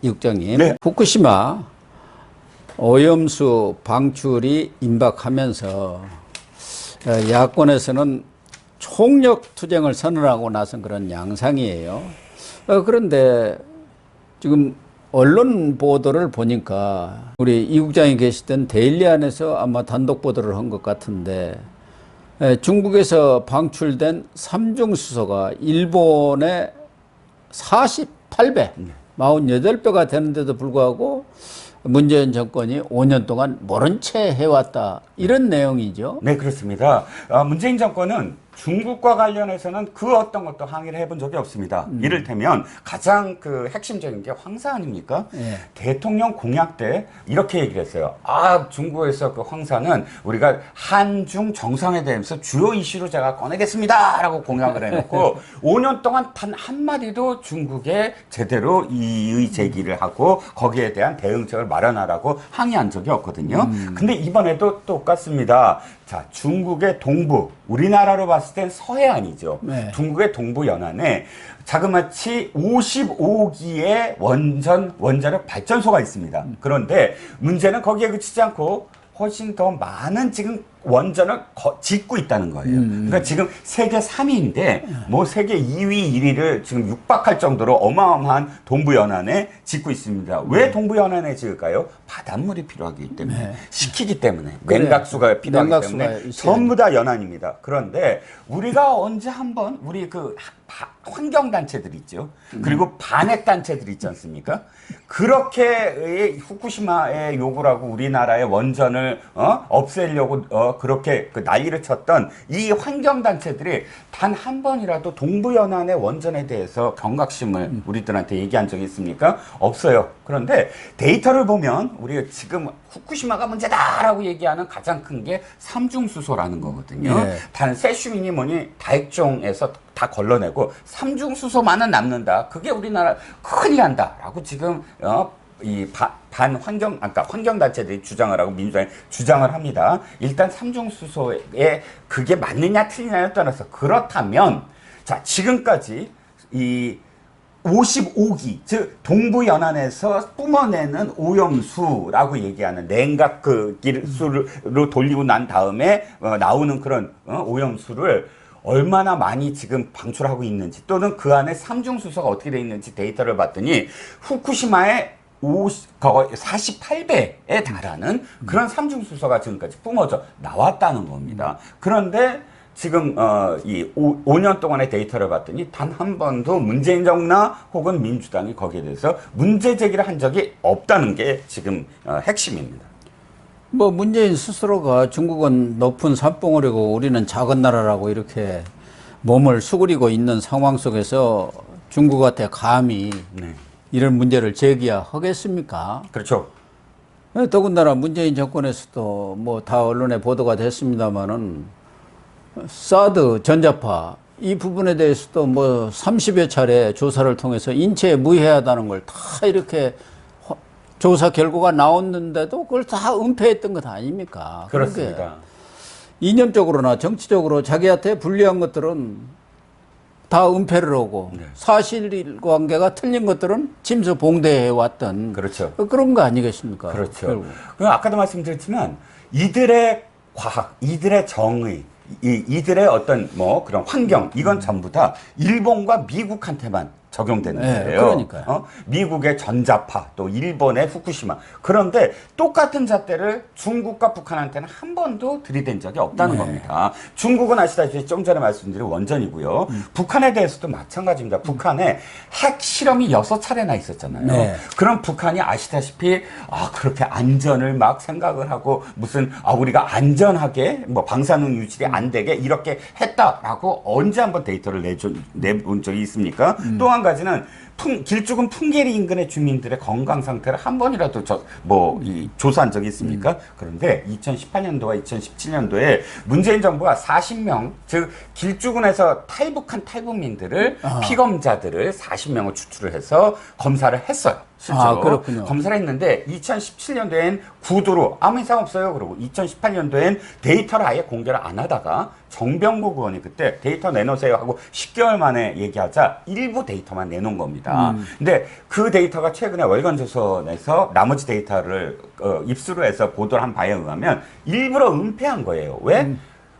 이국장님. 네. 후쿠시마 오염수 방출이 임박하면서 야권에서는 총력 투쟁을 선언하고 나선 그런 양상이에요. 그런데 지금 언론 보도를 보니까 우리 이국장이 계시던 데일리 안에서 아마 단독 보도를 한 것 같은데 중국에서 방출된 삼중수소가 일본의 48배, 48배가 되는데도 불구하고 문재인 정권이 5년 동안 모른 채 해왔다. 이런 내용이죠. 네, 그렇습니다. 문재인 정권은 중국과 관련해서는 그 어떤 것도 항의를 해본 적이 없습니다. 이를테면 가장 그 핵심적인 게 황사 아닙니까? 예. 대통령 공약 때 이렇게 얘기를 했어요. 중국에서 그 황사는 우리가 한중 정상회담에서 주요 이슈로 제가 꺼내겠습니다. 라고 공약을 해놓고 5년 동안 단 한마디도 중국에 제대로 이의 제기를 하고 거기에 대한 대응책을 마련하라고 항의한 적이 없거든요. 근데 이번에도 똑같습니다. 자, 중국의 동부, 우리나라로 봤을 땐 서해안이죠. 네. 중국의 동부 연안에 자그마치 55기의 원자력 발전소가 있습니다. 그런데 문제는 거기에 그치지 않고 훨씬 더 많은 지금 원전을 짓고 있다는 거예요. 그러니까 지금 세계 3위인데 뭐 세계 2위, 1위를 지금 육박할 정도로 어마어마한 동부연안에 짓고 있습니다. 왜 동부연안에 지을까요? 바닷물이 필요하기 때문에, 네. 식히기 때문에, 그래. 냉각수가 필요하기 냉각수가 때문에 있어야 전부 다 연안입니다. 그런데 우리가 언제 한번 우리 그 환경단체들 있죠. 그리고 반핵단체들 있지 않습니까? 그렇게 후쿠시마에 요구를 하고 우리나라의 원전을 없애려고 그렇게 그 난리를 쳤던 이 환경단체들이 단 한 번이라도 동부연안의 원전에 대해서 경각심을 우리들한테 얘기한 적이 있습니까? 없어요. 그런데 데이터를 보면 우리가 지금 후쿠시마가 문제다라고 얘기하는 가장 큰 게 삼중수소라는 거거든요. 네. 단 세슈민이 뭐니 다액종에서 다 걸러내고 삼중수소만은 남는다. 그게 우리나라 큰일 난다라고 지금 환경단체들이 주장을 하고 민주당이 주장을 합니다. 일단 삼중수소에 그게 맞느냐 틀리냐를 떠나서 그렇다면 자, 지금까지 이 55기, 즉 동부연안에서 뿜어내는 오염수라고 얘기하는 냉각 그 기술로 돌리고 난 다음에 나오는 그런 오염수를 얼마나 많이 지금 방출하고 있는지 또는 그 안에 삼중수소가 어떻게 되어 있는지 데이터를 봤더니 후쿠시마의 48배에 달하는 그런 삼중수소가 지금까지 뿜어져 나왔다는 겁니다. 그런데 지금 이 5년 동안의 데이터를 봤더니 단 한 번도 문재인 정부나 혹은 민주당이 거기에 대해서 문제 제기를 한 적이 없다는 게 지금 핵심입니다. 뭐 문재인 스스로가 중국은 높은 산봉우리고 우리는 작은 나라라고 이렇게 몸을 수그리고 있는 상황 속에서 중국한테 감히 네. 이런 문제를 제기하겠습니까? 그렇죠. 더군다나 문재인 정권에서도 뭐 다 언론에 보도가 됐습니다마는 사드 전자파 이 부분에 대해서도 뭐 30여 차례 조사를 통해서 인체에 무해하다는 걸 다 이렇게 조사 결과가 나왔는데도 그걸 다 은폐했던 것 아닙니까? 그렇습니다. 이념적으로나 정치적으로 자기한테 불리한 것들은 다 은폐를 하고 네. 사실관계가 틀린 것들은 짐수 봉대해 왔던 그렇죠. 그런 거 아니겠습니까? 그렇죠. 아까도 말씀드렸지만 이들의 과학, 이들의 정의, 이들의 어떤 뭐 그런 환경 이건 전부 다 일본과 미국한테만 적용되는 거예요. 그러니까요. 미국의 전자파 또 일본의 후쿠시마. 그런데 똑같은 잣대를 중국과 북한한테는 한 번도 들이댄 적이 없다는 겁니다. 중국은 아시다시피 좀 전에 말씀드린 원전이고요. 북한에 대해서도 마찬가지입니다. 북한에 핵 실험이 6차례나 있었잖아요. 네. 그럼 북한이 아시다시피 그렇게 안전을 막 생각을 하고 무슨 우리가 안전하게 뭐 방사능 유출이 안 되게 이렇게 했다라고 언제 한번 데이터를 내본 적이 있습니까? 또 한 가지는 길쭉은 풍계리 인근의 주민들의 건강 상태를 한 번이라도 조사한 적이 있습니까? 그런데 2018년도와 2017년도에 문재인 정부가 40명, 즉 길쭉은에서 탈북한 탈북민들을 피검자들을 40명을 추출을 해서 검사를 했어요. 실제로 그렇군요. 검사를 했는데 2017년도엔 구두로 아무 이상 없어요. 그러고 2018년도엔 데이터를 아예 공개를 안 하다가 정병국 의원이 그때 데이터 내놓으세요 하고 10개월 만에 얘기하자 일부 데이터만 내놓은 겁니다. 근데 그 데이터가 최근에 월간조선에서 나머지 데이터를 입수를 해서 보도를 한 바에 의하면 일부러 은폐한 거예요. 왜?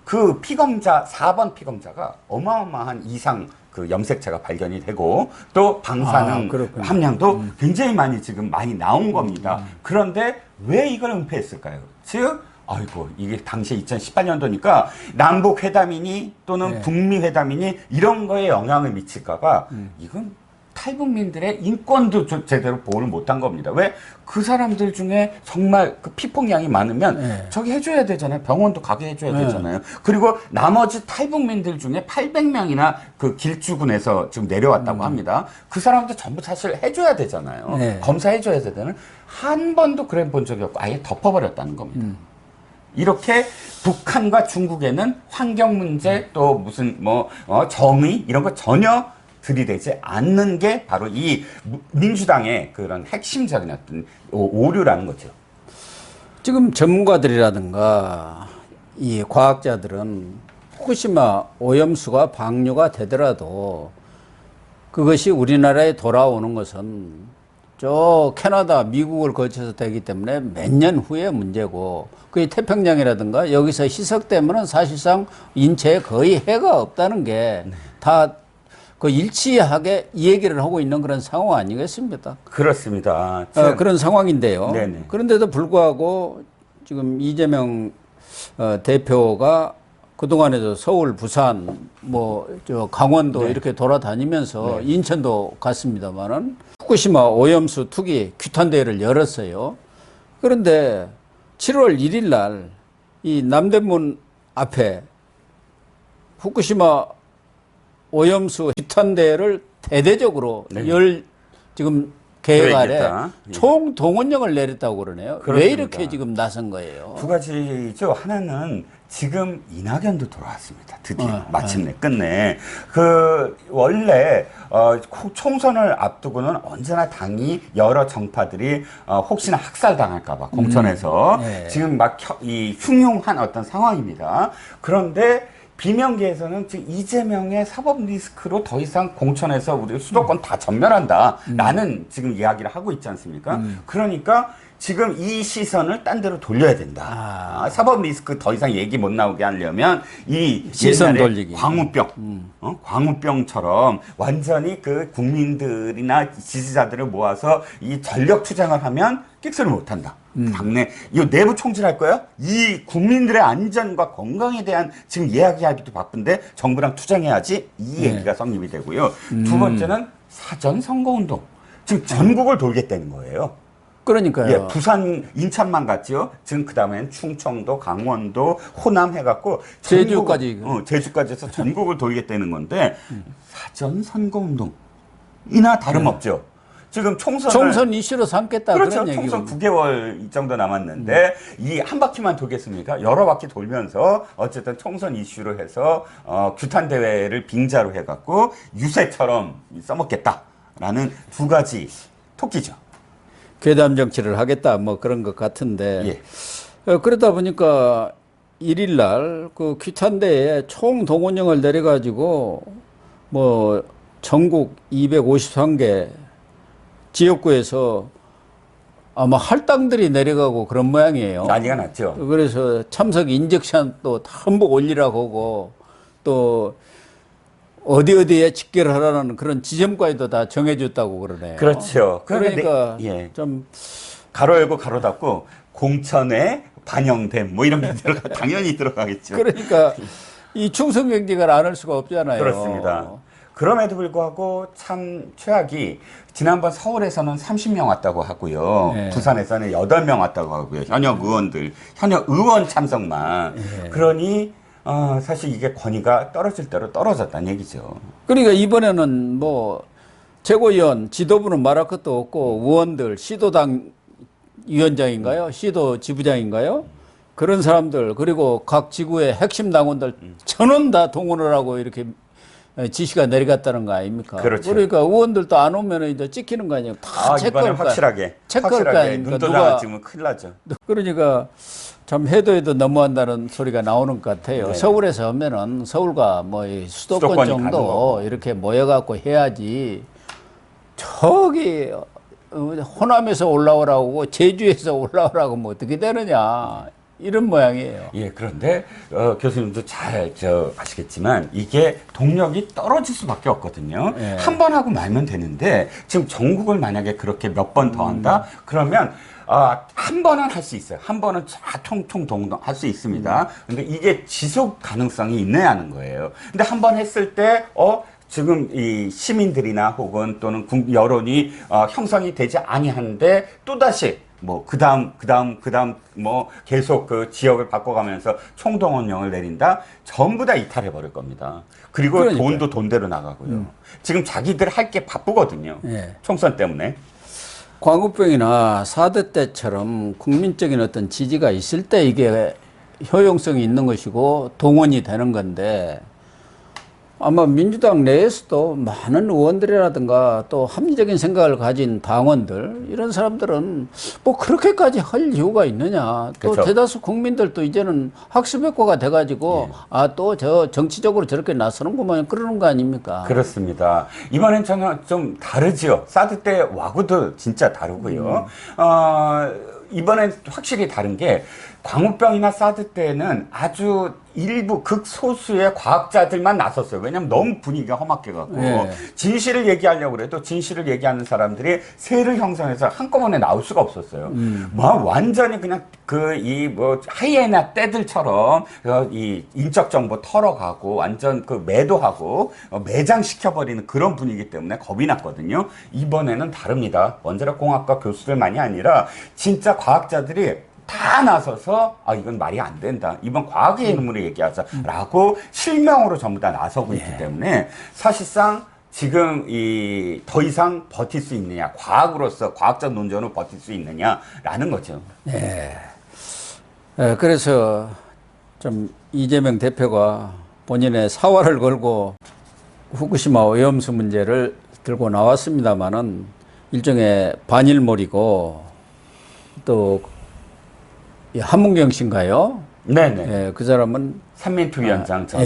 그 피검자 4번 피검자가 어마어마한 이상 그 염색체가 발견이 되고 또 방사능 함량도 굉장히 많이 지금 많이 나온 겁니다. 그런데 왜 이걸 은폐했을까요? 즉 아이고 이게 당시 2018년도니까 남북 회담이니 또는 북미 회담이니 이런 거에 영향을 미칠까봐 이건 탈북민들의 인권도 제대로 보호를 못한 겁니다. 왜? 그 사람들 중에 정말 그 피폭량이 많으면 저기 해줘야 되잖아요. 병원도 가게 해줘야 되잖아요. 그리고 나머지 탈북민들 중에 800명이나 그 길주군에서 지금 내려왔다고 합니다. 그 사람들 전부 사실 해줘야 되잖아요. 검사해줘야 되잖아요. 한 번도 그래 본 적이 없고 아예 덮어버렸다는 겁니다. 이렇게 북한과 중국에는 환경 문제 또 무슨 정의 이런 거 전혀 들이대지 않는 게 바로 이 민주당의 그런 핵심적인 어떤 오류라는 거죠. 지금 전문가들이라든가 이 과학자들은 후쿠시마 오염수가 방류가 되더라도 그것이 우리나라에 돌아오는 것은 저 캐나다, 미국을 거쳐서 되기 때문에 몇 년 후의 문제고 그게 태평양이라든가 여기서 희석되면은 사실상 인체에 거의 해가 없다는 게 다 그 일치하게 이 얘기를 하고 있는 그런 상황 아니겠습니까? 그렇습니다. 그런 상황인데요. 네네. 그런데도 불구하고 지금 이재명 대표가 그동안에도 서울, 부산, 저 강원도 이렇게 돌아다니면서 인천도 갔습니다만은 후쿠시마 오염수 투기 규탄대회를 열었어요. 그런데 7월 1일 날 이 남대문 앞에 후쿠시마 오염수 규탄대회를 대대적으로 지금 계획 아래 총 동원령을 내렸다고 그러네요. 그렇습니다. 왜 이렇게 지금 나선 거예요? 두 가지죠. 하나는 지금 이낙연도 돌아왔습니다. 드디어 마침내 끝내. 그 원래 총선을 앞두고는 언제나 당이 여러 정파들이 혹시나 학살당할까봐 공천에서 지금 막 이 흉흉한 어떤 상황입니다. 그런데 비명계에서는 지금 이재명의 사법 리스크로 더 이상 공천에서 우리 수도권 다 전멸한다라는 지금 이야기를 하고 있지 않습니까? 그러니까 지금 이 시선을 딴 데로 돌려야 된다. 사법 리스크 더 이상 얘기 못 나오게 하려면 이 시선 돌리기. 광우병처럼 완전히 그 국민들이나 지지자들을 모아서 이 전력 투쟁을 하면 끽소리 못 한다. 당내 이 내부 총질할 거예요? 이 국민들의 안전과 건강에 대한 지금 이야기하기도 바쁜데 정부랑 투쟁해야지 이 얘기가 성립이 되고요. 두 번째는 사전 선거운동. 지금 전국을 돌겠다는 거예요. 그러니까요. 예, 부산, 인천만 갔죠. 지금 그 다음엔 충청도, 강원도, 호남 해갖고 제주까지. 제주까지 해서 전국을 돌겠다는 건데 사전 선거운동이나 다름없죠. 지금 총선 이슈로 삼겠다 그렇죠. 그런 얘기고. 총선 9개월 이 정도 남았는데 이 한 바퀴만 돌겠습니까? 여러 바퀴 돌면서 어쨌든 총선 이슈로 해서 규탄 대회를 빙자로 해갖고 유세처럼 써먹겠다라는 두 가지 토끼죠. 괴담 정치를 하겠다 뭐 그런 것 같은데 그러다 보니까 1일 날 그 규탄대에 총 동원령을 내려가지고 뭐 전국 253개 지역구에서 아마 할당들이 내려가고 그런 모양이에요. 난리가 났죠. 그래서 참석 인증샷도 전부 올리라고 하고 또 어디에 집계를 하라는 그런 지점까지도 다 정해줬다고 그러네요. 그렇죠. 그러니까 좀 가로 열고 가로 닫고 공천에 반영됨 뭐 이런 게 당연히 들어가겠죠. 그러니까 이 충성 경쟁을 안 할 수가 없잖아요. 그렇습니다. 그럼에도 불구하고 참 최악이 지난번 서울에서는 30명 왔다고 하고요. 부산에서는 8명 왔다고 하고요. 현역 의원 참석만. 그러니 사실 이게 권위가 떨어질 대로 떨어졌다는 얘기죠. 그러니까 이번에는 뭐 최고위원 지도부는 말할 것도 없고 의원들 시도당 위원장인가요? 시도 지부장인가요? 그런 사람들 그리고 각 지구의 핵심 당원들 전원 다 동원을 하고 이렇게 지시가 내려갔다는 거 아닙니까? 그렇죠. 그러니까 의원들도 안 오면 이제 찍히는 거 아니에요. 다 이번에 체크할 거 확실하게 체크할 거 아닙니까? 눈도장을 찍으면 큰일 나죠. 그러니까 참 해도 너무한다는 소리가 나오는 것 같아요. 네. 서울에서 하면은 서울과 뭐 이 수도권 수도권이 가는 정도 거고. 이렇게 모여갖고 해야지. 저기 호남에서 올라오라고 제주에서 올라오라고 뭐 어떻게 되느냐 이런 모양이에요. 예, 그런데 교수님도 잘 아시겠지만 이게 동력이 떨어질 수밖에 없거든요. 예. 한 번 하고 말면 되는데 지금 전국을 만약에 그렇게 몇 번 더 한다 그러면 한 번은 할 수 있어요. 한 번은 총총 동동 할 수 있습니다. 근데 이게 지속 가능성이 있느냐는 거예요. 근데 한 번 했을 때 지금 이 시민들이나 혹은 또는 여론이 형성이 되지 아니하는데 또다시 뭐 그다음 뭐 계속 그 지역을 바꿔가면서 총동원령을 내린다, 전부 다 이탈해 버릴 겁니다. 그리고 그러니까요. 돈도 돈대로 나가고요. 지금 자기들 할 게 바쁘거든요. 예. 총선 때문에. 광우병이나 4대 때처럼 국민적인 어떤 지지가 있을 때 이게 효용성이 있는 것이고 동원이 되는 건데, 아마 민주당 내에서도 많은 의원들이라든가 또 합리적인 생각을 가진 당원들, 이런 사람들은 뭐 그렇게까지 할 이유가 있느냐. 또 그렇죠. 대다수 국민들도 이제는 학습효과가 돼가지고 또 저 정치적으로 저렇게 나서는구만 그러는 거 아닙니까? 그렇습니다. 이번엔 저는 좀 다르지요. 사드 때 와구도 진짜 다르고요. 이번엔 확실히 다른 게, 광우병이나 사드 때는 아주 일부 극소수의 과학자들만 나섰어요. 왜냐면 너무 분위기가 험악해 갖고 예. 진실을 얘기하려고 그래도 진실을 얘기하는 사람들이 세를 형성해서 한꺼번에 나올 수가 없었어요. 뭐 완전히 그냥 뭐 하이에나 떼들처럼 이 인적 정보 털어가고 완전 매도하고 매장시켜버리는 그런 분위기 때문에 겁이 났거든요. 이번에는 다릅니다. 원자력 공학과 교수들만이 아니라 진짜 과학자들이 다 나서서 이건 말이 안 된다, 이번 과학의 이름으로 얘기하자라고 실명으로 전부 다 나서고 있기 때문에 사실상 지금 더 이상 버틸 수 있느냐, 과학으로서 과학적 논전으로 버틸 수 있느냐라는 거죠. 네. 그래서 좀 이재명 대표가 본인의 사활을 걸고 후쿠시마 오염수 문제를 들고 나왔습니다만은 일종의 반일몰이고, 또 이 한문경 씨인가요? 네네. 예, 그 사람은 삼민투위원장 전.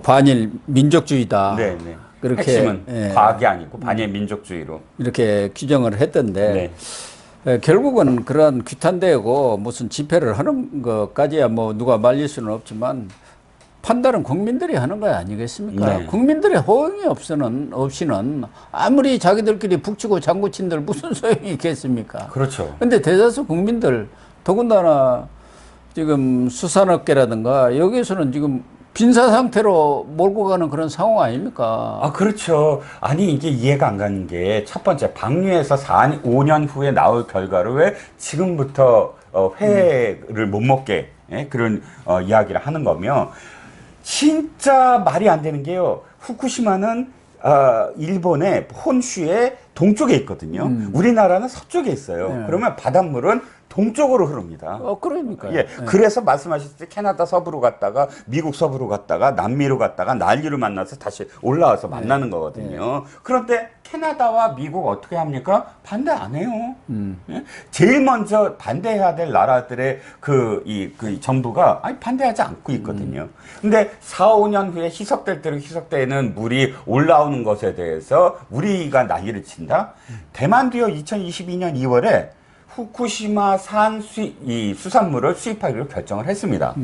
반일 민족주의다. 네네. 그렇게 핵심은 과학이 아니고 반일 민족주의로. 이렇게 규정을 했던데, 네. 결국은 그런 규탄되고 무슨 집회를 하는 것까지야 뭐 누가 말릴 수는 없지만 판단은 국민들이 하는 거 아니겠습니까? 네. 국민들의 호응이 없이는 아무리 자기들끼리 북치고 장구친들 무슨 소용이 있겠습니까? 그렇죠. 근데 대다수 국민들, 더군다나 지금 수산업계라든가 여기에서는 지금 빈사 상태로 몰고 가는 그런 상황 아닙니까? 그렇죠. 아니, 이게 이해가 안 가는 게, 첫 번째, 방류에서 5년 후에 나올 결과를 왜 지금부터 회를 못 먹게 그런 이야기를 하는 거며, 진짜 말이 안 되는 게요. 후쿠시마는 일본의 혼슈의 동쪽에 있거든요. 우리나라는 서쪽에 있어요. 네. 그러면 바닷물은 동쪽으로 흐릅니다. 그러니까요. 예, 그래서 말씀하셨듯이 캐나다 서부로 갔다가 미국 서부로 갔다가 남미로 갔다가 난류를 만나서 다시 올라와서 만나는 거거든요. 그런데 캐나다와 미국 어떻게 합니까? 반대 안 해요. 예? 제일 먼저 반대해야 될 나라들의 그 정부가 반대하지 않고 있거든요. 근데 4, 5년 후에 희석될 대로 희석되는 물이 올라오는 것에 대해서 우리가 난리를 친다? 대만도요, 2022년 2월에 후쿠시마산 수산물을 수입하기로 결정을 했습니다.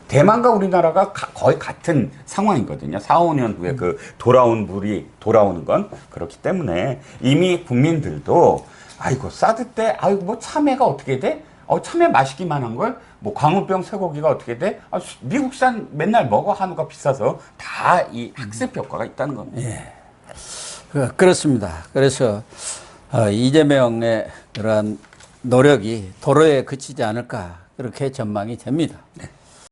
대만과 우리나라가 거의 같은 상황이거든요. 4, 5년 후에 돌아온 물이 돌아오는 건 그렇기 때문에 이미 국민들도 사드 때 뭐 참외가 어떻게 돼? 참외 맛있기만 한 걸 뭐 광우병 쇠고기가 어떻게 돼? 미국산 맨날 먹어, 한우가 비싸서 다 이 학습 효과가 있다는 겁니다. 예. 그렇습니다. 그래서 이재명의 그러한 노력이 도로에 그치지 않을까, 그렇게 전망이 됩니다. 네.